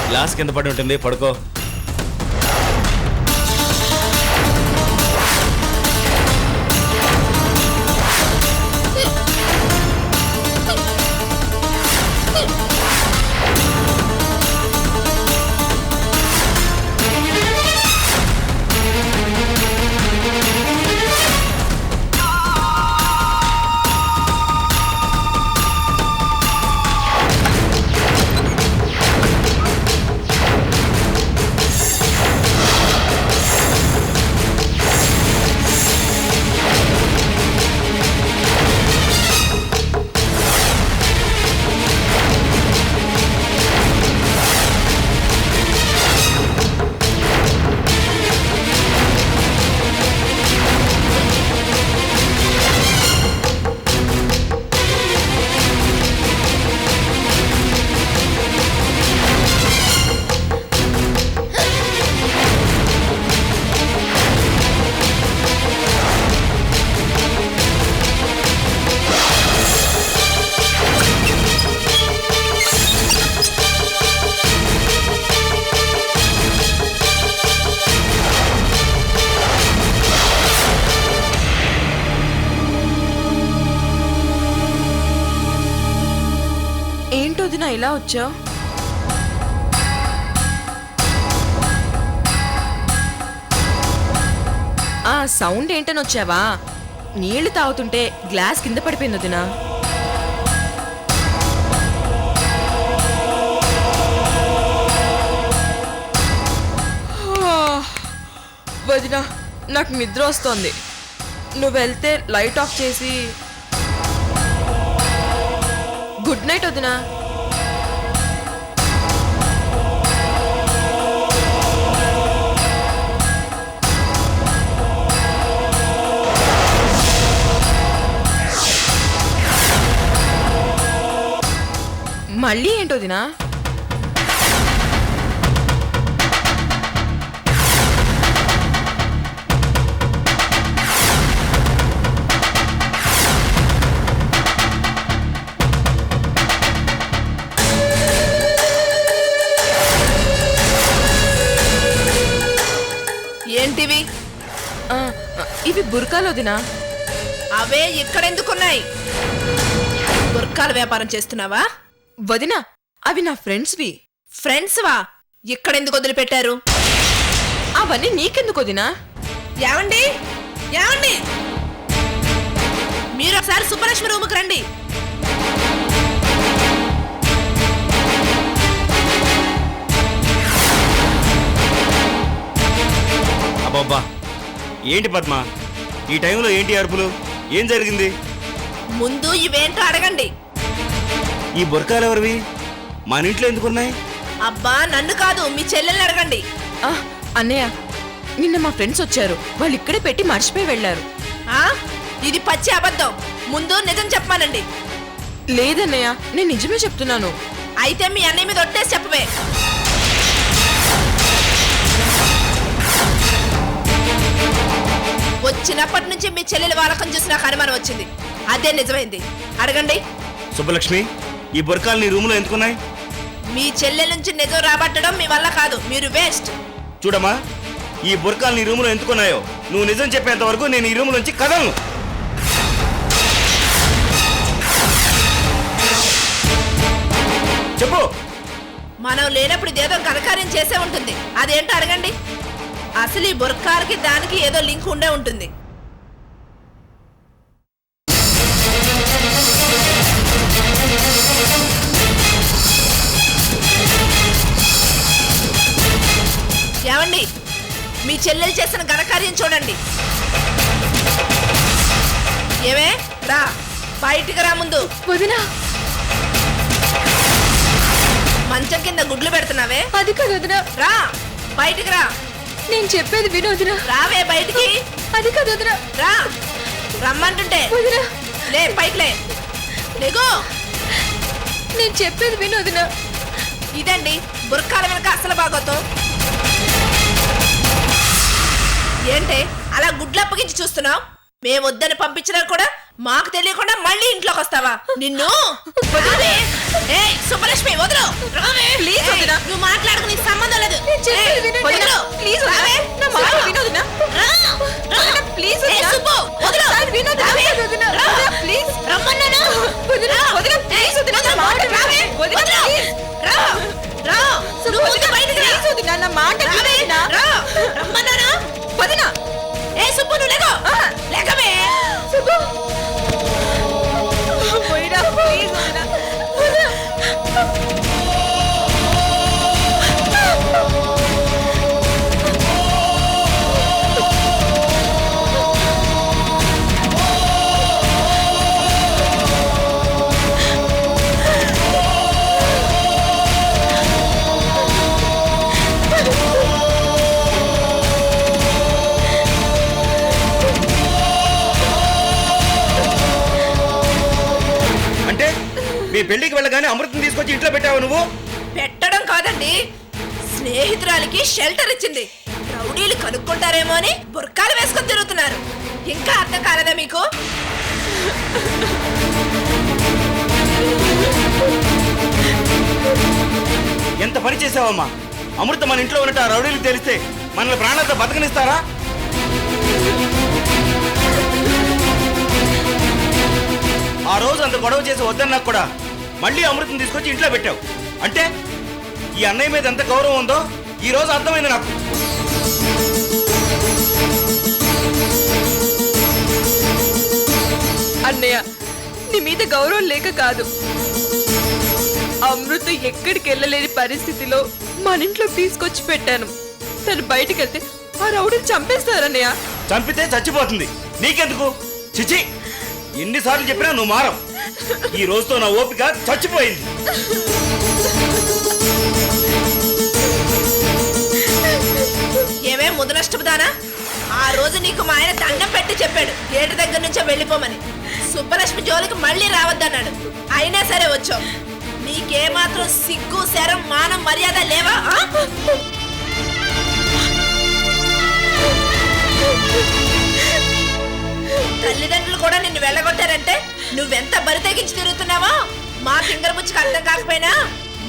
Glass కింద పడి ఉంటుంది, పడుకో. వదినా ఇలా వచ్చావు? ఆ సౌండ్ ఏంటని వచ్చావా? నీళ్లు తాగుతుంటే గ్లాస్ కింద పడిపోయింది వదినా. వదినా నాకు నిద్ర వస్తోంది, నువ్వు వెళ్తే లైట్ ఆఫ్ చేసి. గుడ్ నైట్ వదినా. మళ్ళీ ఏంటో వదినా? ఏంటివి? ఇవి బుర్కాలు వదినా. అవే ఇక్కడెందుకున్నాయి? బుర్కాల వ్యాపారం చేస్తున్నావా వదినా? అవి నా ఫ్రెండ్స్వి. ఫ్రెండ్స్వా? ఇక్కడెందుకు వదిలిపెట్టారు? అవన్నీ నీకెందుకు వదినా? ఏమండి ఏమండి, మీరు ఒకసారి సుబ్బలక్ష్మి రూముకి రండి. అబ్బబ్బా, ఏంటి పద్మ ఈ టైంలో ఏంటి అరుపులు? ఏం జరిగింది? ముందు ఇవేంటో అడగండి. ఈ బుర్కాలు ఎవరివి? మన ఇంట్లో ఎందుకున్నాయి? అబ్బా నన్ను కాదు, మీ చెల్లెల్ని అడగండి. అన్నయ్య, నిన్న మా ఫ్రెండ్స్ వచ్చారు, వాళ్ళు ఇక్కడే పెట్టి మర్చిపోయి వెళ్ళారు. ఇది పచ్చి అబద్ధం. ముందు నిజం చెప్పమానండి. లేదన్నయ్య, నేను నిజమే చెప్తున్నాను. అయితే మీ అన్నయ్య మీద ఒట్టేసి చెప్పవే. వచ్చినప్పటి నుంచి మీ చెల్లెలు వాలకం చూసి నాకు అనుమానం వచ్చింది. అదే నిజమైంది. అడగండి. సుబ్బలక్ష్మి, ఈ బుర్కాలు నీ రూములో ఎందుకున్నాయి? మీ చెల్లెల నుంచి నిజం రాబట్టడం మీ వల్ల కాదు, మీరు వేస్ట్. చూడమ్మా, ఈ బుర్కాలు నీ రూములో ఎందుకున్నాయో నువ్వు నిజం చెప్పేంత వరకు నేను ఈ రూమ్ నుంచి కదలను. చెప్పు. మనం లేనప్పుడు ఇదేదో ఘనకార్యం చేసే ఉంటుంది. అదేంటో అడగండి. అసలు ఈ బుర్కాలకి దానికి ఏదో లింక్ ఉండే ఉంటుంది. ఏమండి, మీ చెల్లెలు చేసిన ఘనకార్యం చూడండి. ఏమే రా, బయటికి రా. ముందు వదినా, మంచం కింద గుడ్లు పెడుతున్నావే? అది కాదు వదినా. రా, బయటికి రా. నేను చెప్పేది విను వదినా. రావే బయటికి. అది కాదు వదినా. రా, రమ్మంటుంటే. వదినా, లే, పైకి లే. లేగో. నేను చెప్పేది విను వదినా. ఇదండి బుర్కాల వెనక అసలు బాగోతాం. ఏంటే అలా గుడ్లు అప్పగించి చూస్తున్నావు? మేము వద్దని పంపించినా కూడా మాకు తెలియకుండా మళ్ళీ ఇంట్లోకి వస్తావా నిన్ను? ఏయ్, సుబ్బలక్ష్మి వదలు. ప్లీజ్ వదినా. నువ్వు మాట్లాడుకు నీకు సంబంధం లేదు. వదినా, ప్లీజ్ వదినా. నా మాట విను వదినా. వదినా, ప్లీజ్ వదినా. సార్, విను వదినా. వదినా, ప్లీజ్. రమ్మన్నాను. వదినా, వదినా, ప్లీజ్ వదినా. నా మాట విను. వదినా, ప్లీజ్. ప్లీజ్ వదినా, నా మాట విను వదినా. రమ్మన్నాను. వదినా. ఏ సుబ్బు, నువ్వు లేకో. లేకమే. సుబ్బు. వదినా, ప్లీజ్ వదినా. వదినా. అంటే మీ పెళ్లికి వెళ్ళగానే అమృతం తీసుకొచ్చి ఇంట్లో పెట్టావు నువ్వు? పెట్టడం కాదండి, స్నేహితురాలికి షెల్టర్ ఇచ్చింది. రౌడీలు కనుక్కుంటారేమో అని బుర్కాలు వేసుకొని తిరుగుతున్నారు. ఇంకా అర్థం కాలేదా మీకు? ఎంత పని చేసావమ్మా? అమృతం మన ఇంట్లో ఉన్నట్టు ఆ రౌడీలకు తెలిస్తే మనల్ని ప్రాణాలతో బతకనిస్తారా? ఆ రోజు అంత గొడవ చేసి వద్దన్నా కూడా మళ్ళీ అమృతం తీసుకొచ్చి ఇంట్లో పెట్టావు. అంటే ఈ అన్నయ్య మీద ఎంత గౌరవం ఉందో ఈ రోజు అర్థమైంది నాకు. అన్నయ్య, నీ మీద గౌరవం లేక కాదు, అమృత ఎక్కడికి వెళ్ళలేని పరిస్థితిలో మన ఇంట్లో తీసుకొచ్చి పెట్టాను. తను బయటికి వెళ్తే ఆ రౌడీని చంపేస్తారన్నయ్య. చంపితే చచ్చిపోతుంది, నీకెందుకు? చిచి, ఎన్నిసార్లు చెప్పినా నువ్వు మారవు. ఈ రోజుతో నా ఓపిక చచ్చిపోయింది. ఏమే ముదనష్టపుదానా, ఆ రోజు నీకు మా ఆయన దండం పెట్టి చెప్పాడు గేటు దగ్గర నుంచే వెళ్ళిపోమని. సుబ్బలక్ష్మి జోలికి మళ్ళీ రావద్దన్నాడు. అయినా సరే వచ్చావు. నీకేమాత్రం సిగ్గు, శరం, మానం, మర్యాద లేవా? తల్లిదండ్రులు కూడా నిన్ను వెళ్ళగొట్టారంటే నువ్వెంత బరి తెగించి తిరుగుతున్నావో మా ఫింగర్ ముచ్చుకు అర్థం కాకపోయినా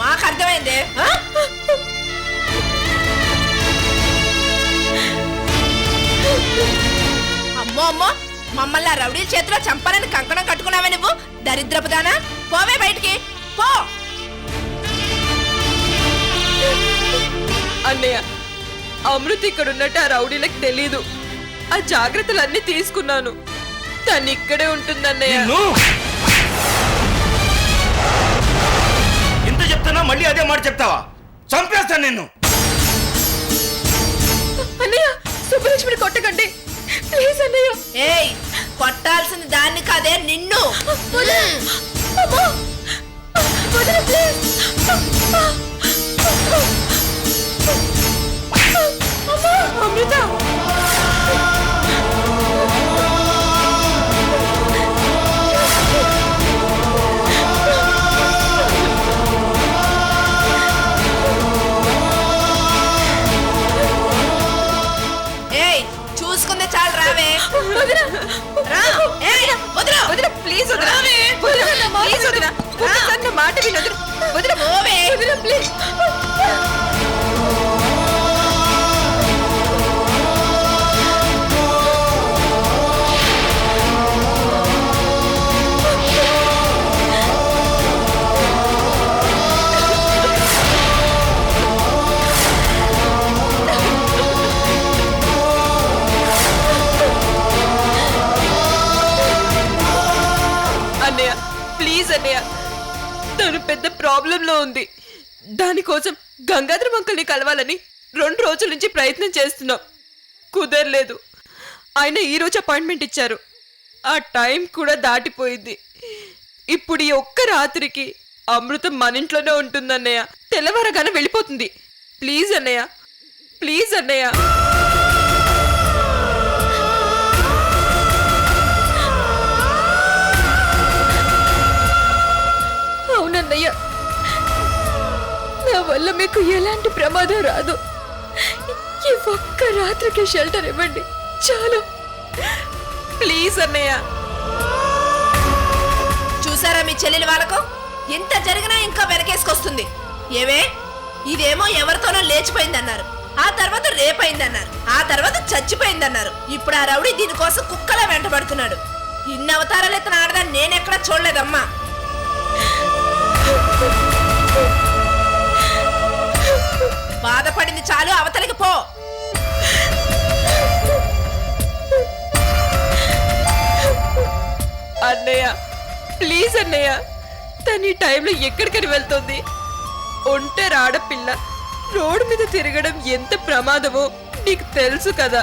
మాకు అర్థమైందే. అమ్మో అమ్మో, మమ్మల్ని ఆ రౌడీల చేతిలో చంపాలని కంకణం కట్టుకున్నావే నువ్వు. దరిద్రపుదానా, పోవే బయటికి పో. అన్నయ్య, అమృత ఇక్కడ ఉన్నట్టు ఆ రౌడీలకు తెలీదు. ఆ జాగ్రత్తలన్నీ తీసుకున్నాను. తను ఇక్కడే ఉంటుందన్నయ్య. ఇంత చెప్తున్నా మళ్ళీ అదే మాట చెప్తావా? చంపేస్తాను నిన్ను. అన్నయ్య, సుబ్బలక్ష్మిని కొట్టకండి ప్లీజ్ అన్నయ్య. ఏయ్, కొట్టాల్సింది దాన్ని కాదే నిన్ను. అమృత, ఏయ్, చూసుకుందే చాలు, రావే. రా. ఏయ్, వదిలు. వదిన ప్లీజ్ వదిన. వదిన ప్లీజ్ వదిన. ఒక్కసారి నా మాట విను వదిన. వదిన పోవే. వదిన ప్లీజ్. అన్నయ్య ప్లీజ్ అన్నయ్య, తను పెద్ద ప్రాబ్లంలో ఉంది. దానికోసం గంగాధర అంకుల్ని కలవాలని 2 రోజుల నుంచి ప్రయత్నం చేస్తున్నాం. కుదరలేదు. ఆయన ఈ రోజు అపాయింట్మెంట్ ఇచ్చారు. ఆ టైం కూడా దాటిపోయింది. ఇప్పుడు ఈ ఒక్క రాత్రికి అమృతం మన ఇంట్లోనే ఉంటుందన్నయ్య. తెల్లవారగానే వెళ్ళిపోతుంది. ప్లీజ్ అన్నయ్య, ప్లీజ్ అన్నయ్య. అవునన్నయ్య, నా వల్ల మీకు ఎలాంటి ప్రమాదం రాదు. ఈ ఒక్క రాత్రికి షెల్టర్ ఇవ్వండి చాలు. ప్లీజ్ అన్నయ్య. మీ చెల్లెలి వాళ్ళకు? ఇంత జరిగినా ఇంకా వెనకేసుకొస్తుంది. ఏవే, ఇదేమో ఎవరితోనో లేచిపోయిందన్నారు, ఆ తర్వాత రేపైందన్నారు, ఆ తర్వాత చచ్చిపోయిందన్నారు. ఇప్పుడు ఆ రౌడీ దీనికోసం కుక్కలా వెంటబడుతున్నాడు. ఇన్ని అవతారాలు ఎత్తున ఆడదాన్ని నేనెక్కడా చూడలేదమ్మా. బాధపడింది చాలు, అవతలికి పో. అన్నయ్య ప్లీజ్ అన్నయ్య, తను ఈ టైంలో ఎక్కడికని వెళ్తుంది? ఒంటరి ఆడపిల్ల రోడ్డు మీద తిరగడం ఎంత ప్రమాదమో నీకు తెలుసు కదా.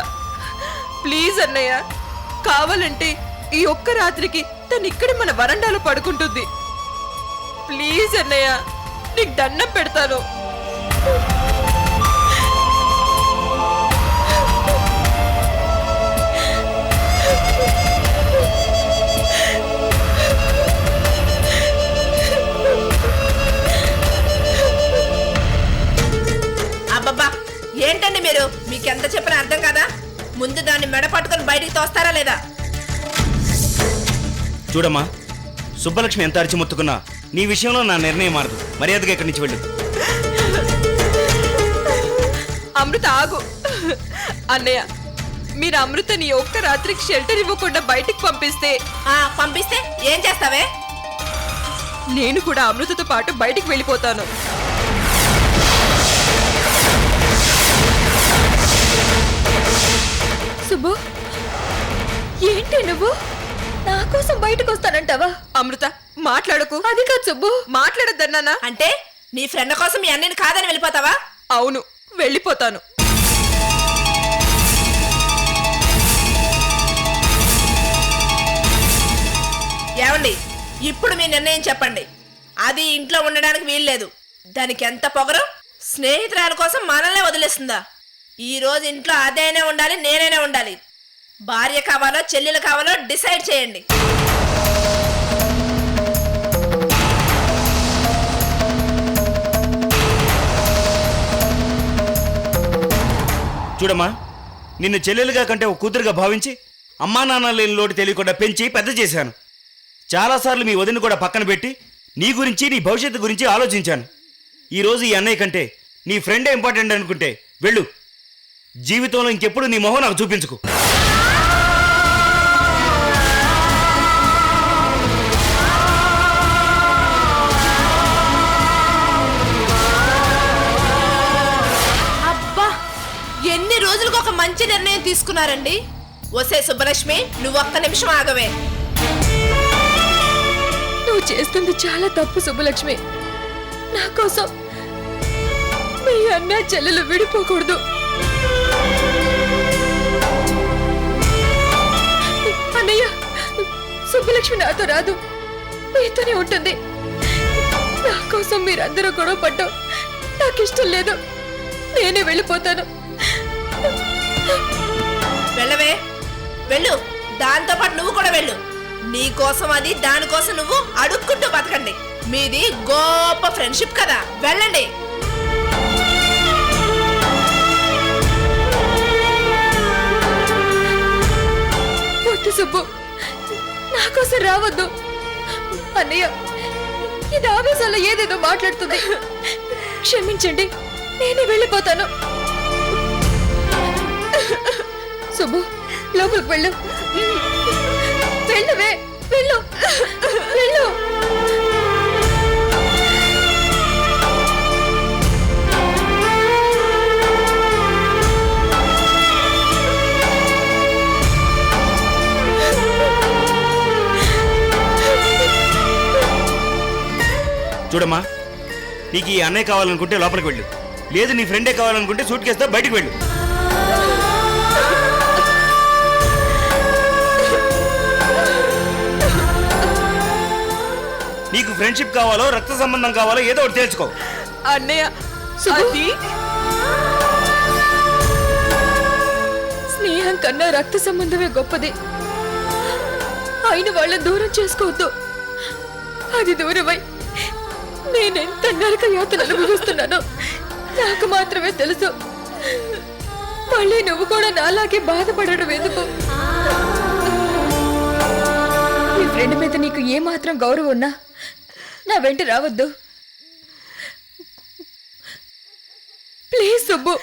ప్లీజ్ అన్నయ్య, కావాలంటే ఈ ఒక్క రాత్రికి తను ఇక్కడ మన వరండాలో పడుకుంటుంది. ప్లీజ్ అన్నయ్య, నీకు దండం పెడతాను. అబ్బబ్బా, ఏంటండి మీరు? మీకెంత చెప్పినా అర్థం కదా. ముందు దాన్ని మెడ పట్టుకొని బయటికి తోస్తారా లేదా? చూడమ్మా, సుబ్బలక్ష్మి ఎంత అరిచి ముత్తుకున్నా నీ విషయంలో నా నిర్ణయం మారదు. మర్యాదగా ఇక్కడి నుంచి వెళ్ళు. అమృత ఆగు. అన్నయ్య, మీరు అమృతని ఒక్క రాత్రికి షెల్టర్ ఇవ్వకుండా బయటికి పంపిస్తే పంపిస్తే ఏం చేస్తావే? నేను కూడా అమృతతో పాటు బయటికి వెళ్ళిపోతాను. సుబ్బు, ఏంటి నువ్వు నా కోసం బయటకు వస్తానంటావా? అమృత మాట్లాడకు. అది కాదు సుబ్బు. మాట్లాడద్దన్నానా? అంటే నీ ఫ్రెండ్ కోసం మీ అన్నని కాదని వెళ్ళిపోతావా? అవును, వెళ్ళిపోతాను. ఏమండి, ఇప్పుడు మీ నిర్ణయం చెప్పండి. అది ఇంట్లో ఉండడానికి వీల్లేదు. దానికి ఎంత పొగరు! స్నేహితురాల కోసం మనల్నే వదిలేస్తుందా? ఈ రోజు ఇంట్లో అదైనా ఉండాలి, నేనైనా ఉండాలి. భార్య కావాలో చెల్లెలు కావాలో డిసైడ్ చేయండి. చూడమ్మా, నిన్ను చెల్లెలుగా కంటే ఒక కూతురుగా భావించి అమ్మా నాన్న లేని లోటు తెలియకుండా పెంచి పెద్ద చేశాను. చాలాసార్లు మీ వదిన కూడా పక్కన పెట్టి నీ గురించి నీ భవిష్యత్తు గురించి ఆలోచించాను. ఈరోజు ఈ అన్నయ్య కంటే నీ ఫ్రెండే ఇంపార్టెంట్ అనుకుంటే వెళ్ళు. జీవితంలో ఇంకెప్పుడు నీ మొహం నాకు చూపించుకు. అబ్బా, ఎన్ని రోజులకు ఒక మంచి నిర్ణయం తీసుకున్నారండి. ఒసే సుబ్బలక్ష్మి, నువ్వు ఒక్క నిమిషం ఆగవే. నువ్వు చేస్తుంది చాలా తప్పు సుబ్బలక్ష్మి. నా కోసం మీ అన్న చెల్లెలు విడిపోకూడదు. అన్నయ్య, సుబ్బలక్ష్మి నాతో రాదు, మీతోనే ఉంటుంది. నా కోసం మీరందరూ గొడవ పడ్డం నాకు ఇష్టం లేదు. నేనే వెళ్ళిపోతాను. వెళ్ళవే, వెళ్ళు. దాంతో పాటు నువ్వు కూడా వెళ్ళు. నీ కోసం అది, దానికోసం నువ్వు అడుక్కుంటూ బతకండి. మీది గొప్ప ఫ్రెండ్షిప్ కదా, వెళ్ళండి. వద్దు సుబ్బు, నా కోసం రావద్దు. అన్నయ్య, ఇది ఆవేశాల్లో ఏదేదో మాట్లాడుతుంది. క్షమించండి, నేనే వెళ్ళిపోతాను. సుబ్బు, లోపలికి వెళ్ళు. వెళ్ళవే, వెళ్ళు, వెళ్ళు. చూడమ్మా, నీకు ఈ అన్నయ్య కావాలనుకుంటే లోపలికి వెళ్ళు. లేదు నీ ఫ్రెండే కావాలనుకుంటే సూట్ కేసుతో బయటికి వెళ్ళు. నీకు ఫ్రెండ్షిప్ కావాలో రక్త సంబంధం కావాలో ఏదో ఒకటి తేల్చుకో. అన్నయ్య, అది స్నేహం కన్నా రక్త సంబంధమే గొప్పది. అయిన వాళ్ళని దూరం చేసుకోవద్దు. అది దూరమై నేనెంత నరక యాతన అనుభవిస్తున్నానో నాకు మాత్రమే తెలుసు. మళ్ళీ నువ్వు కూడా నాలాగే బాధపడడం ఎందుకు? నీ ఫ్రెండ్ మీద నీకు ఏమాత్రం గౌరవం ఉన్నా నా వెంట రావద్దు. ప్లీజ్ సుబ్బు.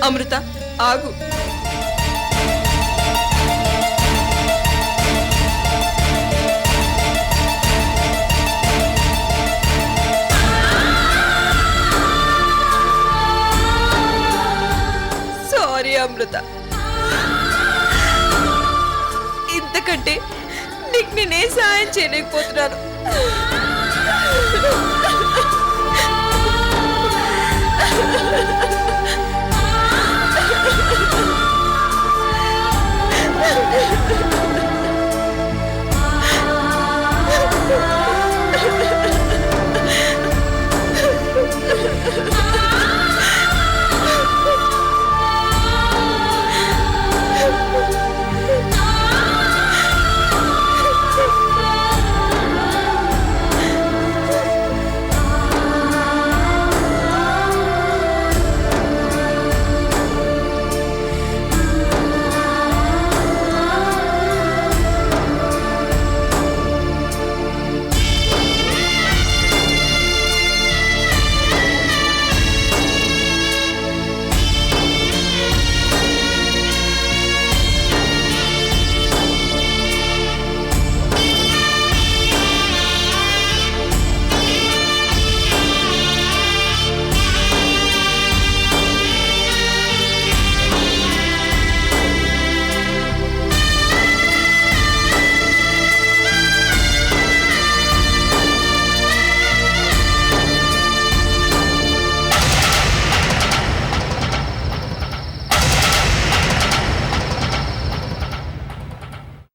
అమృత, ఆగు. సారీ అమృత, ఇంతకంటే నీకు నేనే సాయం చేయలేకపోతున్నాను.